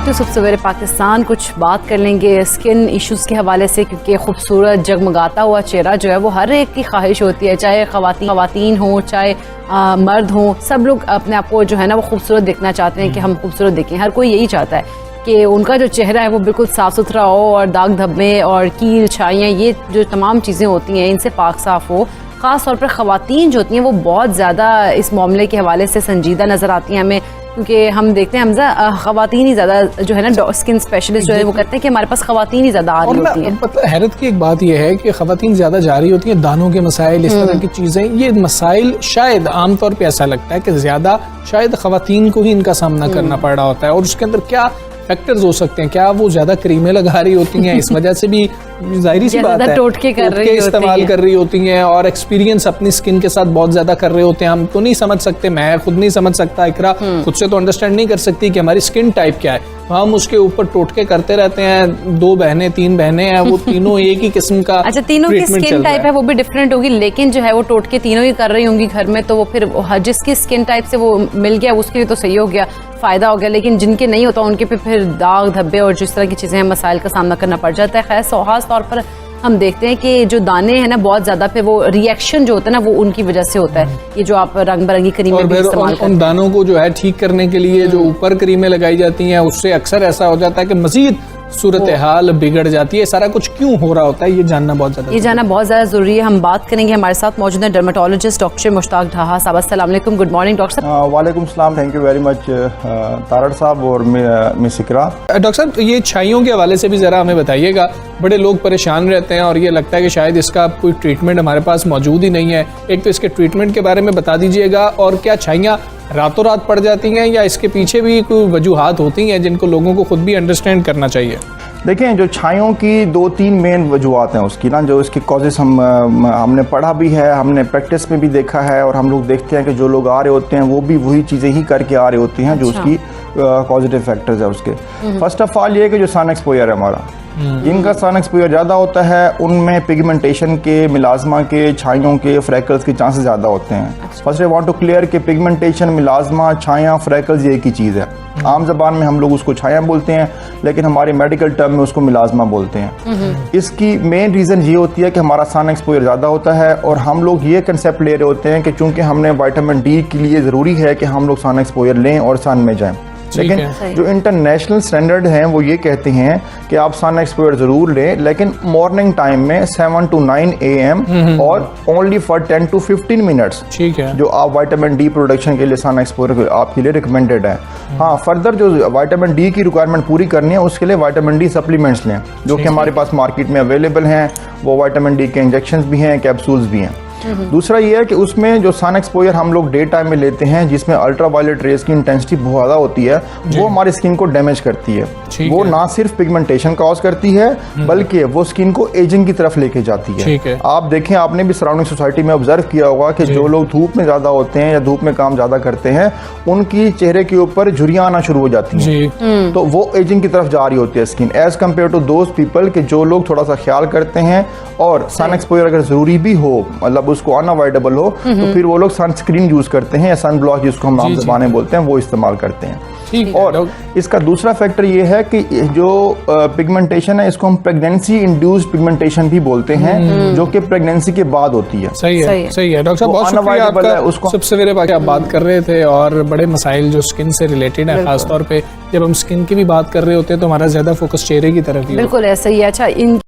Back to सुबह सवेरे पाकिस्तान। कुछ बात कर लेंगे स्किन इश्यूज़ के हवाले से, क्योंकि खूबसूरत जगमगाता हुआ चेहरा जो है वो हर एक की ख्वाहिश होती है, चाहे ख़वातीन हो चाहे मर्द हो। सब लोग अपने आप को जो है ना वो खूबसूरत दिखना चाहते हैं कि हम खूबसूरत दिखें। हर कोई यही चाहता है कि उनका जो चेहरा है वो बिल्कुल साफ़ सुथरा हो और दाग धब्बे और कील छाइयाँ ये जो तमाम चीज़ें होती हैं इनसे पाक साफ़ हो। ख़ास तौर पर ख़वातीन जो होती हैं वो बहुत ज़्यादा इस मामले के हवाले से संजीदा नज़र आती हैं हमें, क्योंकि हम देखते हैं हमजा ख़वातीन ही ज़्यादा जो है ना स्किन स्पेशलिस्ट जो है वो कहते हैं कि हमारे पास ख़वातीन ही ज़्यादा आ रही होती हैं। हैरत की एक बात यह है कि ख़वातीन ज़्यादा जा रही होती हैं, दानों के मसाइल इस तरह की चीज़ें, ये मसाइल शायद आमतौर पर ऐसा लगता है कि ज़्यादा शायद ख़वातीन को ही इनका सामना करना पड़ रहा होता है। और उसके अंदर क्या फैक्टर्स हो सकते हैं? क्या वो ज्यादा क्रीमें लगा रही होती हैं, इस वजह से भी जाहिर सी बात है टोटके इस्तेमाल कर रही होती हैं, और एक्सपीरियंस अपनी स्किन के साथ बहुत ज्यादा कर रहे होते हैं। हम तो नहीं समझ सकते, मैं खुद नहीं समझ सकता, इकरा खुद से तो अंडरस्टैंड नहीं कर सकती कि हमारी स्किन टाइप क्या है। हम उसके ऊपर टोटके करते रहते हैं। 2 बहनें 3 बहनें हैं, वो तीनों एक ही किस्म का अच्छा तीनों की स्किन टाइप है वो भी डिफरेंट होगी, लेकिन जो है वो टोटके तीनों ही कर रही होंगी घर में, तो वो फिर जिसकी स्किन टाइप से वो मिल गया उसके लिए तो सही हो गया, फायदा हो गया। लेकिन जिनके नहीं होता उनके पे फिर दाग धब्बे और जिस तरह की चीजें हैं मसाइल का सामना करना पड़ जाता है। खैर खास तौर पर हम देखते हैं कि जो दाने हैं ना बहुत ज्यादा फिर वो रिएक्शन जो होता है ना वो उनकी वजह से होता है। ये जो आप रंग बिरंगी क्रीमें भी इस्तेमाल करते हैं, उन दानों को जो है ठीक करने के लिए जो ऊपर क्रीमें लगाई जाती हैं उससे अक्सर ऐसा हो जाता है कि मजीद सूरत हाल बिगड़ जाती है। सारा कुछ क्यों हो रहा होता है ये जानना बहुत ज्यादा जरूरी है। हम बात करेंगे, हमारे साथ मौजूद है डर्मेटोलॉजिस्ट डॉक्टर मुश्ताक ढाहा साहब। अस्सलाम वालेकुम, गुड मॉर्निंग डॉक्टर साहब। वालेकुम सलाम, thank you very much Tarar साहब और मिस इकरा। डॉक्टर साहब ये छाइयों के हवाले से भी जरा हमें बताइएगा, बड़े लोग परेशान रहते हैं और ये लगता है कि शायद इसका कोई ट्रीटमेंट हमारे पास मौजूद ही नहीं है। एक तो इसके ट्रीटमेंट के बारे में बता दीजिएगा, और क्या छाइयाँ रातों रात पड़ जाती हैं या इसके पीछे भी कोई वजूहात होती हैं जिनको लोगों को खुद भी अंडरस्टैंड करना चाहिए? देखें, जो छाइयों की 2-3 मेन वजूहत हैं उसकी ना, जो इसके कॉजेस हमने पढ़ा भी है, हमने प्रैक्टिस में भी देखा है, और हम लोग देखते हैं कि जो लोग आ रहे होते हैं वो भी वही चीज़ें ही करके आ रहे होती हैं जो उसकी पॉजिटिव फैक्टर्स है उसके। फर्स्ट ऑफ ऑल ये कि जो सन एक्सपोजर है हमारा, जिनका सन एक्सपोजर ज़्यादा होता है उनमें पिगमेंटेशन के, मिलाजमा के, छाइयों के, फ्रैकल्स के चांसेस ज़्यादा होते हैं। First I want to clear कि पिगमेंटेशन, मिलाजमा, छाया, फ्रैकल्स ये एक ही चीज़ है। आम ज़बान में हम लोग उसको छाया बोलते हैं, लेकिन हमारे मेडिकल टर्म में उसको मिलाजमा बोलते हैं। इसकी मेन रीज़न ये होती है कि हमारा सन एक्सपोजर ज़्यादा होता है, और हम लोग ये कंसेप्ट ले रहे होते हैं कि चूँकि हमने विटामिन डी के लिए ज़रूरी है कि हम लोग सन एक्सपोजर लें और सन में जाएँ, लेकिन जो इंटरनेशनल स्टैंडर्ड हैं वो ये कहते हैं कि आप सन एक्सपोजर जरूर लें, लेकिन मॉर्निंग टाइम में 7 to 9 AM और ओनली फॉर 10 to 15 मिनट्स। ठीक है, जो आप विटामिन डी प्रोडक्शन के लिए सन एक्सपोजर आपके लिए रिकमेंडेड है। हाँ, फर्दर जो विटामिन डी की रिक्वायरमेंट पूरी करनी है उसके लिए विटामिन डी सप्लीमेंट्स लें, जो कि हमारे पास मार्केट में अवेलेबल हैं। वो विटामिन डी के इंजेक्शंस भी हैं, कैप्सूल्स भी हैं। दूसरा ये है कि उसमें जो सन एक्सपोजर हम लोग डे टाइम में लेते हैं, जिसमें अल्ट्रावायलेट रेज की इंटेंसिटी बहुत ज़्यादा होती है, वो हमारी स्किन को डैमेज करती है। वो ना सिर्फ पिगमेंटेशन कॉज करती है बल्कि वो स्किन को एजिंग की तरफ लेके जाती है। आप देखें, आपने भी सराउंडिंग सोसाइटी में ऑब्जर्व किया होगा कि जो लोग धूप में ज़्यादा होते हैं या धूप में काम ज़्यादा करते हैं उनकी चेहरे के ऊपर झुर्रियाँ आना शुरू हो जाती हैं, तो वो एजिंग की तरफ जा रही होती है skin, as compare to those people के जो लोग थोड़ा सा ख्याल करते हैं और सन एक्सपोजर अगर ज़रूरी भी हो, मतलब उसको अनअवॉइडेबल हो, तो फिर वो लोग सनस्क्रीन यूज करते हैं या सन ब्लॉक जिसको हम आम ज़बान में बोलते हैं वो इस्तेमाल करते हैं। और इसका दूसरा फैक्टर ये है कि जो पिगमेंटेशन है इसको हम प्रेगनेंसी इंड्यूस्ड पिगमेंटेशन भी बोलते हैं, जो कि प्रेगनेंसी के बाद होती है। सही है डॉक्टर साहब, बहुत शुक्रिया आपका। उसको सबसे सवेरे आप बात कर रहे थे और बड़े मसाइल जो स्किन से रिलेटेड है, खासतौर पे जब हम स्किन की भी बात कर रहे होते हैं तो हमारा ज्यादा फोकस चेहरे की तरफ ही। बिल्कुल ऐसा ही है। अच्छा, इन